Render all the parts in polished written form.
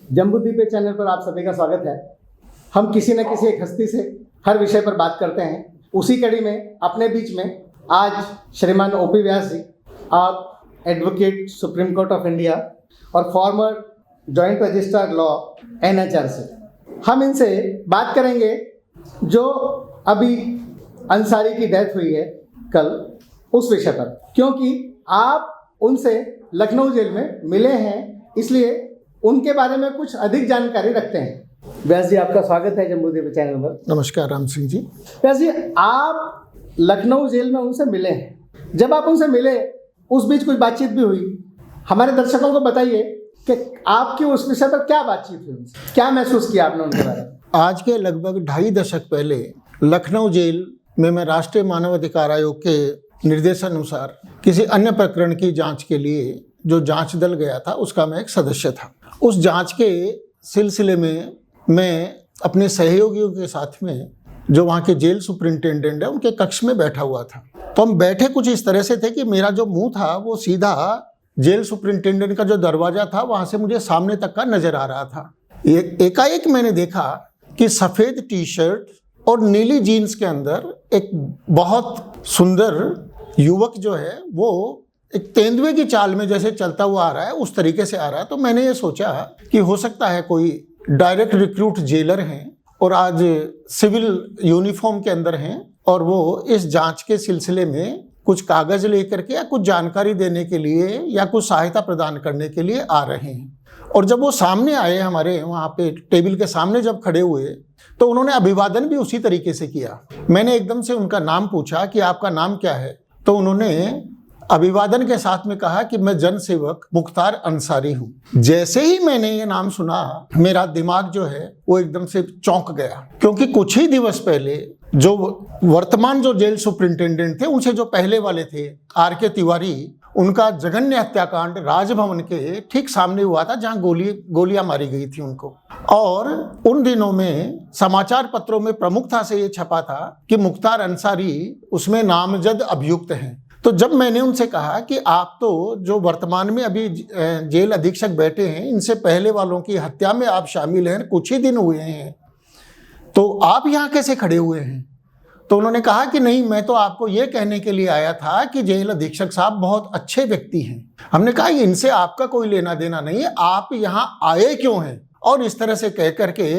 Jambudvipa channel पर आप सभी का स्वागत है। हम किसी न किसी एक हस्ती से हर विषय पर बात करते हैं। उसी कड़ी में अपने बीच में आज श्रीमान ओपी व्यास जी, आप advocate Supreme Court of India और former joint registrar law NHR से, हम इनसे बात करेंगे जो अभी अंसारी की डेथ हुई है कल, उस विषय पर, क्योंकि आप उनसे लखनऊ जेल में मिले हैं, इसलिए उनके बारे में कुछ अधिक जानकारी रखते हैं। व्यास जी, आपका स्वागत है जम्बूद्वीप चैनल पर। नमस्कार राम सिंह जी। व्यास जी, आप लखनऊ जेल में उनसे मिले हैं। जब आप उनसे मिले, उस बीच कोई बातचीत भी हुई? हमारे दर्शकों को बताइए कि आपकी उस विषय पर क्या बातचीत हुई उनसे, क्या महसूस किया आपने उनके बारे में? आज के लगभग 2.5 दशक पहले लखनऊ जेल में मैं राष्ट्रीय मानवाधिकार आयोग के निर्देशानुसार किसी अन्य प्रकरण की जांच के लिए जो जांच दल गया था, उसका मैं एक सदस्य था। उस जांच के सिलसिले में मैं अपने सहयोगियों के साथ में, जो वहाँ के जेल सुपरिंटेंडेंट है, उनके कक्ष में बैठा हुआ था। तो हम बैठे कुछ इस तरह से थे कि मेरा जो मुंह था वो सीधा जेल सुपरिंटेंडेंट का जो दरवाजा था वहाँ से मुझे सामने तक का नजर आ रहा था। एकाएक मैंने देखा कि सफ़ेद टी शर्ट और नीली जीन्स के अंदर एक बहुत सुंदर युवक जो है वो एक तेंदुए की चाल में जैसे चलता हुआ आ रहा है, उस तरीके से आ रहा है। तो मैंने ये सोचा कि हो सकता है कोई डायरेक्ट रिक्रूट जेलर हैं और आज सिविल यूनिफॉर्म के अंदर हैं और वो इस जांच के सिलसिले में कुछ कागज लेकर के या कुछ जानकारी देने के लिए या कुछ सहायता प्रदान करने के लिए आ रहे हैं। और जब वो सामने आए, हमारे वहाँ पे टेबल के सामने जब खड़े हुए, तो उन्होंने अभिवादन भी उसी तरीके से किया। मैंने एकदम से उनका नाम पूछा कि आपका नाम क्या है, तो उन्होंने अभिवादन के साथ में कहा कि मैं जन सेवक मुख्तार अंसारी हूँ। जैसे ही मैंने ये नाम सुना, मेरा दिमाग जो है वो एकदम से चौंक गया, क्योंकि कुछ ही दिवस पहले जो वर्तमान जो जेल सुपरिंटेंडेंट थे, उनसे जो पहले वाले थे RK तिवारी, उनका जघन्य हत्याकांड राजभवन के ठीक सामने हुआ था, जहां गोलियां मारी गई थी उनको। और उन दिनों में समाचार पत्रों में प्रमुखता से ये छपा था कि मुख्तार अंसारी उसमें नामजद अभियुक्त हैं। तो जब मैंने उनसे कहा कि आप तो जो वर्तमान में अभी जेल अधीक्षक बैठे हैं, इनसे पहले वालों की हत्या में आप शामिल हैं, कुछ ही दिन हुए हैं, तो आप यहाँ कैसे खड़े हुए हैं? तो उन्होंने कहा कि नहीं, मैं तो आपको ये कहने के लिए आया था कि जेल अधीक्षक साहब बहुत अच्छे व्यक्ति हैं। हमने कहा इनसे आपका कोई लेना देना नहीं है, आप यहाँ आए क्यों हैं? और इस तरह से कह करके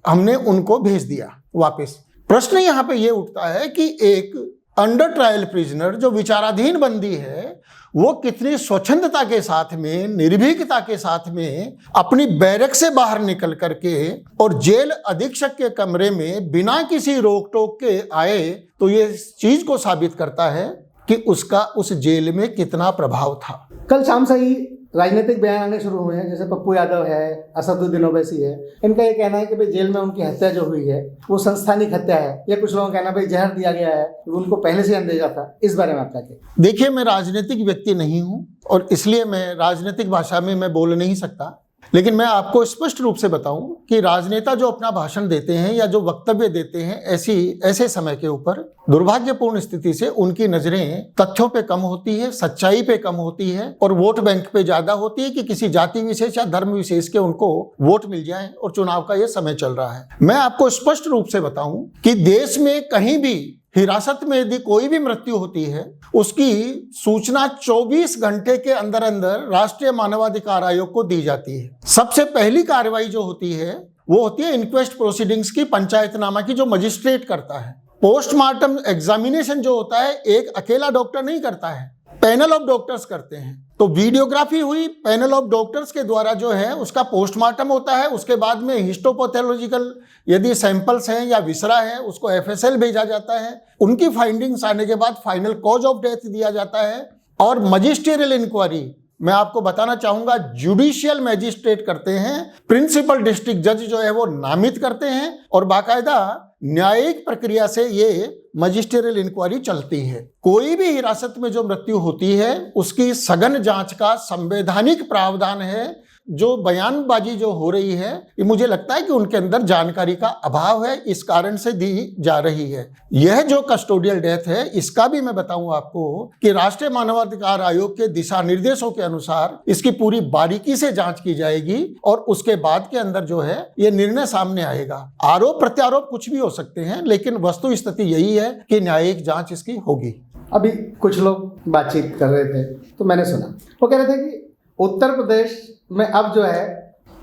हमने उनको भेज दिया वापस। प्रश्न यहाँ पे ये उठता है कि एक अंडर ट्रायल प्रिजनर जो विचाराधीन बंदी है, वो कितनी स्वच्छंदता के साथ में, निर्भीकता के साथ में अपनी बैरक से बाहर निकल करके और जेल अधीक्षक के कमरे में बिना किसी रोक टोक के आए, तो ये चीज को साबित करता है कि उसका उस जेल में कितना प्रभाव था। कल शाम से ही राजनीतिक बयान आने शुरू हुए हैं, जैसे पप्पू यादव है, असदुद्दीन ओवैसी है। इनका ये कहना है कि भाई जेल में उनकी हत्या जो हुई है वो संस्थानिक हत्या है, या कुछ लोगों का कहना भाई जहर दिया गया है, उनको पहले से अंदेशा था। इस बारे में आपका क्या? देखिए, मैं राजनीतिक व्यक्ति नहीं हूं और इसलिए मैं राजनीतिक भाषा में मैं बोल नहीं सकता, लेकिन मैं आपको स्पष्ट रूप से बताऊं कि राजनेता जो अपना भाषण देते हैं या जो वक्तव्य देते हैं, ऐसे समय के ऊपर दुर्भाग्यपूर्ण स्थिति से उनकी नजरें तथ्यों पे कम होती है, सच्चाई पे कम होती है और वोट बैंक पे ज्यादा होती है कि किसी जाति विशेष या धर्म विशेष के उनको वोट मिल जाए। और चुनाव का ये समय चल रहा है। मैं आपको स्पष्ट रूप से बताऊं कि देश में कहीं भी हिरासत में यदि कोई भी मृत्यु होती है, उसकी सूचना 24 घंटे के अंदर अंदर राष्ट्रीय मानवाधिकार आयोग को दी जाती है। सबसे पहली कार्रवाई जो होती है वो होती है इंक्वेस्ट प्रोसीडिंग्स की, पंचायतनामा की, जो मजिस्ट्रेट करता है। पोस्टमार्टम एग्जामिनेशन जो होता है एक अकेला डॉक्टर नहीं करता है, पैनल ऑफ डॉक्टर्स करते हैं। तो वीडियोग्राफी हुई, पैनल ऑफ डॉक्टर्स के द्वारा जो है उसका पोस्टमार्टम होता है। उसके बाद में हिस्टोपैथोलॉजिकल यदि सैंपल्स हैं या विसरा है, उसको FSL भेजा जाता है। उनकी फाइंडिंग्स आने के बाद फाइनल कॉज ऑफ डेथ दिया जाता है। और मजिस्ट्रियल इंक्वायरी, मैं आपको बताना चाहूंगा, जुडिशियल मैजिस्ट्रेट करते हैं, प्रिंसिपल डिस्ट्रिक्ट जज जो है वो नामित करते हैं और बाकायदा न्यायिक प्रक्रिया से ये मजिस्ट्रियल इंक्वायरी चलती है। कोई भी हिरासत में जो मृत्यु होती है उसकी सघन जांच का संवैधानिक प्रावधान है। जो बयानबाजी जो हो रही है, ये मुझे लगता है कि उनके अंदर जानकारी का अभाव है, इस कारण से दी जा रही है। यह जो कस्टोडियल डेथ है, इसका भी मैं बताऊं आपको कि राष्ट्रीय मानवाधिकार आयोग के दिशा निर्देशों के अनुसार इसकी पूरी बारीकी से जांच की जाएगी और उसके बाद के अंदर जो है ये निर्णय सामने आएगा। आरोप प्रत्यारोप कुछ भी हो सकते हैं, लेकिन वस्तु स्थिति यही है कि न्यायिक जांच इसकी होगी। अभी कुछ लोग बातचीत कर रहे थे तो मैंने सुना, वो कह रहे थे कि उत्तर प्रदेश में अब जो है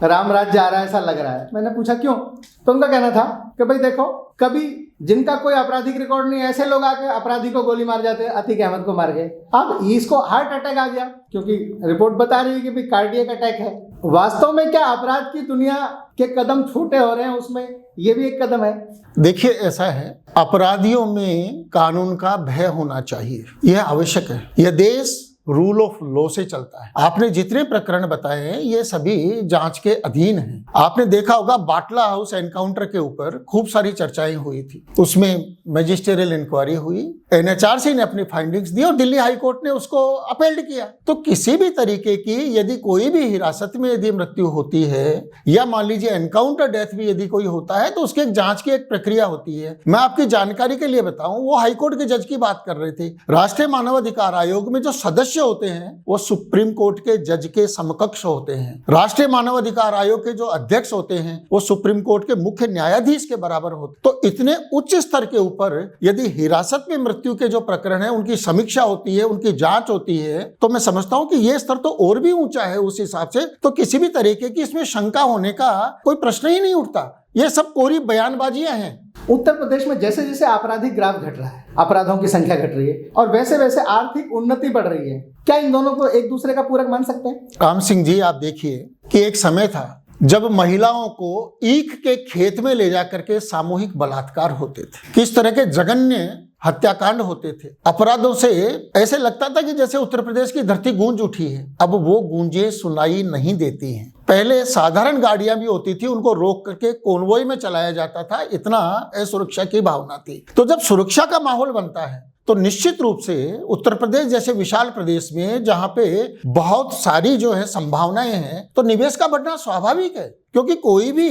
राम राज्य आ रहा है, ऐसा लग रहा है। मैंने पूछा क्यों, तो उनका कहना था कि भाई देखो, कभी जिनका कोई आपराधिक रिकॉर्ड नहीं, ऐसे लोग आके अपराधी को गोली मार जाते हैं, अतीक अहमद को मार गए। अब इसको हार्ट अटैक आ गया, क्योंकि रिपोर्ट बता रही है कि भाई कार्डियक अटैक है। वास्तव में क्या अपराध की दुनिया के कदम छोटे हो रहे हैं, उसमें ये भी एक कदम है। देखिए, ऐसा है, अपराधियों में कानून का भय होना चाहिए, यह आवश्यक है। यह देश रूल ऑफ लॉ से चलता है। आपने जितने प्रकरण बताए हैं ये सभी जांच के अधीन हैं। आपने देखा होगा बाटला हाउस एनकाउंटर के ऊपर खूब सारी चर्चाएं हुई थी, उसमें मैजिस्ट्रियल इंक्वायरी हुई, एनएचआरसी ने अपनी फाइंडिंग्स दी और दिल्ली हाई कोर्ट ने उसको अपील किया। तो किसी भी तरीके की यदि कोई भी हिरासत में यदि मृत्यु होती है या मान लीजिए एनकाउंटर डेथ भी यदि कोई होता है, तो उसकी एक जांच की एक प्रक्रिया होती है। मैं आपकी जानकारी के लिए बताऊं, वो हाईकोर्ट के जज की बात कर रहे थे। राष्ट्रीय मानवाधिकार आयोग में जो सदस्य होते हैं वो सुप्रीम कोर्ट के जज के समकक्ष होते हैं। राष्ट्रीय मानवाधिकार आयोग के जो अध्यक्ष होते हैं वो सुप्रीम कोर्ट के मुख्य न्यायाधीश के बराबर होते। तो इतने उच्च स्तर के ऊपर यदि हिरासत में मृत्यु के जो प्रकरण है उनकी समीक्षा होती है, उनकी जांच होती है, तो मैं समझता हूं कि ये स्तर तो और भी ऊंचा है उस हिसाब से। तो किसी भी तरीके की इसमें शंका होने का कोई प्रश्न ही नहीं उठता। ये सब कोरी बयानबाजियां हैं। उत्तर प्रदेश में जैसे जैसे आपराधिक ग्राफ घट रहा है, अपराधों की संख्या घट रही है और वैसे वैसे आर्थिक उन्नति बढ़ रही है, क्या इन दोनों को एक दूसरे का पूरक मान सकते हैं? राम सिंह जी, आप देखिए कि एक समय था जब महिलाओं को ईख के खेत में ले जाकर के सामूहिक बलात्कार होते थे, किस तरह के जघन्य हत्याकांड होते थे। अपराधों से ऐसे लगता था कि जैसे उत्तर प्रदेश की धरती गूंज उठी है। अब वो गूंजें सुनाई नहीं देती हैं। पहले साधारण गाड़ियां भी होती थी, उनको रोक करके कॉन्वॉय में चलाया जाता था, इतना असुरक्षा की भावना थी। तो जब सुरक्षा का माहौल बनता है तो निश्चित रूप से उत्तर प्रदेश जैसे विशाल प्रदेश में जहां पे बहुत सारी जो है संभावनाएं हैं, तो निवेश का बढ़ना स्वाभाविक है। क्योंकि कोई भी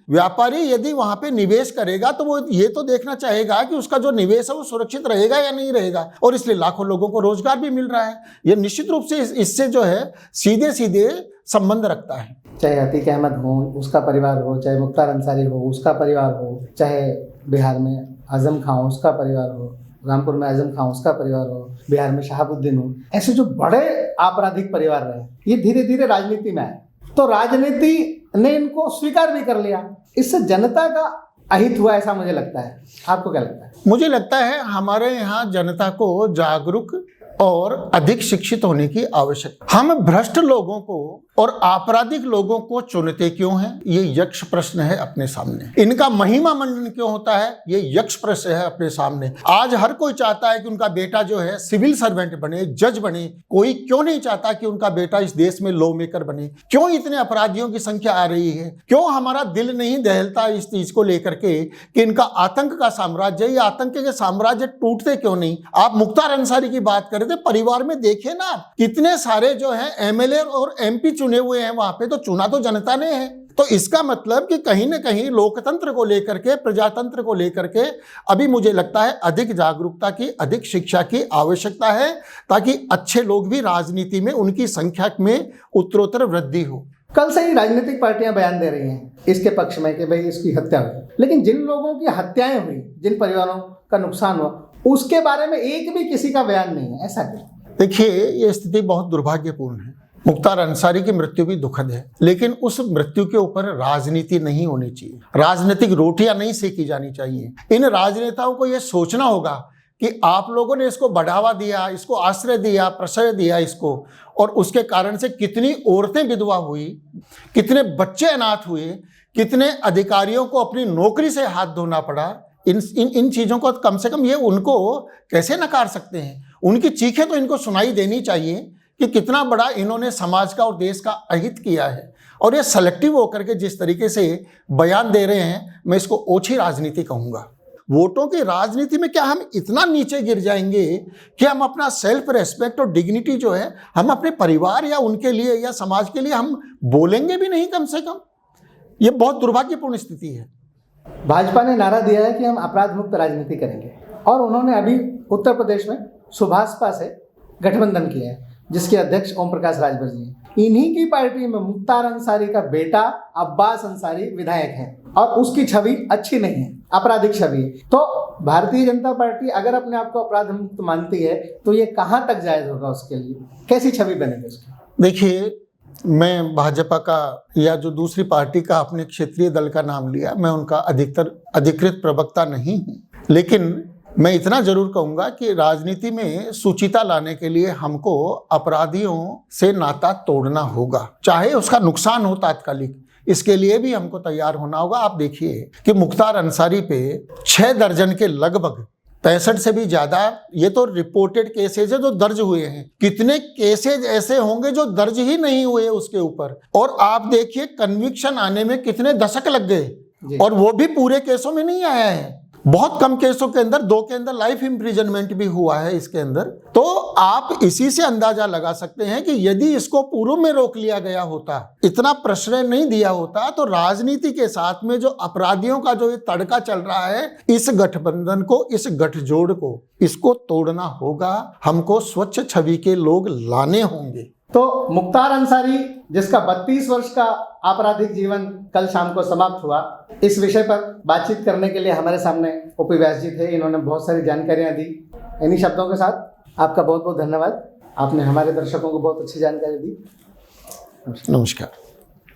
व्यापारी यदि वहां पे निवेश करेगा तो वो ये तो देखना चाहेगा कि उसका जो निवेश है वो सुरक्षित रहेगा या नहीं रहेगा, और इसलिए लाखों लोगों को रोजगार भी मिल रहा है। ये निश्चित रूप से इससे जो है सीधे सीधे संबंध रखता है। चाहे अतीक अहमद हो, उसका परिवार हो, चाहे मुख्तार अंसारी हो, उसका परिवार हो, चाहे बिहार में आजम खां हो, उसका परिवार हो, रामपुर में आजम खां उसका परिवार हो, बिहार में शहाबुद्दीन हो, ऐसे जो बड़े आपराधिक परिवार रहे, ये धीरे धीरे राजनीति में आए। तो राजनीति ने इनको स्वीकार भी कर लिया। इससे जनता का अहित हुआ, ऐसा मुझे लगता है। आपको क्या लगता है? मुझे लगता है हमारे यहाँ जनता को जागरूक और अधिक शिक्षित होने की आवश्यकता। हम भ्रष्ट लोगों को और आपराधिक लोगों को चुनते क्यों हैं, ये यक्ष प्रश्न है अपने सामने। इनका महिमा मंडन क्यों होता है, ये यक्ष प्रश्न है अपने सामने। आज हर कोई चाहता है कि उनका बेटा जो है सिविल सर्वेंट बने, जज बने। कोई क्यों नहीं चाहता कि उनका बेटा इस देश में लॉ मेकर बने? क्यों इतने अपराधियों की संख्या आ रही है? क्यों हमारा दिल नहीं दहलता इस चीज को लेकर के कि इनका आतंक का साम्राज्य, ये आतंक के साम्राज्य टूटते क्यों नहीं? आप मुख्तार अंसारी की बात कर रहे थे, परिवार में देखिए ना कितने सारे जो है एमएलए और एमपी चुने हुए हैं वहां पे, तो चुना तो जनता ने है। तो इसका मतलब कि कहीं ना कहीं लोकतंत्र को लेकर के, प्रजातंत्र को लेकर के अभी मुझे लगता है अधिक जागरूकता की, अधिक शिक्षा की आवश्यकता है, ताकि अच्छे लोग भी राजनीति में उनकी संख्या में उत्तरोत्तर वृद्धि हो। कल से ही राजनीतिक पार्टियां बयान दे रही हैं इसके पक्ष में कि भाई इसकी हत्या हुई, लेकिन जिन लोगों की हत्याएं हुई, जिन परिवारों का नुकसान हुआ, उसके बारे में एक भी किसी का बयान नहीं है। ऐसा क्यों? देखिए, ये स्थिति बहुत दुर्भाग्यपूर्ण है। मुख्तार अंसारी की मृत्यु भी दुखद है, लेकिन उस मृत्यु के ऊपर राजनीति नहीं होनी चाहिए, राजनीतिक रोटियां नहीं सेकी जानी चाहिए। इन राजनेताओं को यह सोचना होगा कि आप लोगों ने इसको बढ़ावा दिया, इसको आश्रय दिया, प्रश्रय दिया इसको, और उसके कारण से कितनी औरतें विधवा हुई, कितने बच्चे अनाथ हुए, कितने अधिकारियों को अपनी नौकरी से हाथ धोना पड़ा। इन चीज़ों को कम से कम ये उनको कैसे नकार सकते हैं? उनकी चीखें तो इनको सुनाई देनी चाहिए कि कितना बड़ा इन्होंने समाज का और देश का अहित किया है। और ये सेलेक्टिव होकर के जिस तरीके से बयान दे रहे हैं, मैं इसको ओछी राजनीति कहूँगा। वोटों की राजनीति में क्या हम इतना नीचे गिर जाएंगे कि हम अपना सेल्फ रेस्पेक्ट और डिग्निटी जो है हम अपने परिवार या उनके लिए या समाज के लिए हम बोलेंगे भी नहीं कम से कम। ये बहुत दुर्भाग्यपूर्ण स्थिति है। भाजपा ने नारा दिया है कि हम अपराध मुक्त राजनीति करेंगे, और उन्होंने अभी उत्तर प्रदेश में सुभाषपा से गठबंधन किया है, जिसके अध्यक्ष ओम प्रकाश राजभर जी हैं। इन्हीं की पार्टी में मुख्तार अंसारी का बेटा अब्बास अंसारी विधायक है, और उसकी छवि अच्छी नहीं है, आपराधिक छवि है। तो भारतीय जनता पार्टी अगर अपने आप को अपराध मुक्त मानती है तो ये कहाँ तक जायज होगा, उसके लिए कैसी छवि बनेगी उसकी? देखिए, मैं भाजपा का या जो दूसरी पार्टी का अपने क्षेत्रीय दल का नाम लिया, मैं उनका अधिकृत प्रवक्ता नहीं हूँ, लेकिन मैं इतना जरूर कहूंगा कि राजनीति में सुचिता लाने के लिए हमको अपराधियों से नाता तोड़ना होगा, चाहे उसका नुकसान हो तात्कालिक, इसके लिए भी हमको तैयार होना होगा। आप देखिए कि मुख्तार अंसारी पे 6 दर्जन के लगभग 65 से भी ज्यादा ये तो रिपोर्टेड केसेज है जो दर्ज हुए हैं। कितने केसेज ऐसे होंगे जो दर्ज ही नहीं हुए उसके ऊपर, और आप देखिए कन्विक्शन आने में कितने दशक लग गए, और वो भी पूरे केसों में नहीं आया है। बहुत कम केसों के अंदर 2 के अंदर लाइफ इम्प्रिजनमेंट भी हुआ है इसके अंदर। तो आप इसी से अंदाजा लगा सकते हैं कि यदि इसको पूर्व में रोक लिया गया होता, इतना प्रश्रय नहीं दिया होता, तो राजनीति के साथ में जो अपराधियों का जो ये तड़का चल रहा है, इस गठबंधन को, इस गठजोड़ को, इसको तोड़ना होगा। हमको स्वच्छ छवि के लोग लाने होंगे। तो मुख्तार अंसारी, जिसका 32 वर्ष का आपराधिक जीवन कल शाम को समाप्त हुआ, इस विषय पर बातचीत करने के लिए हमारे सामने ओपी व्यास जी थे। इन्होंने बहुत सारी जानकारियां दी। इन्हीं शब्दों के साथ आपका बहुत बहुत धन्यवाद। आपने हमारे दर्शकों को बहुत अच्छी जानकारी दी। नमस्कार।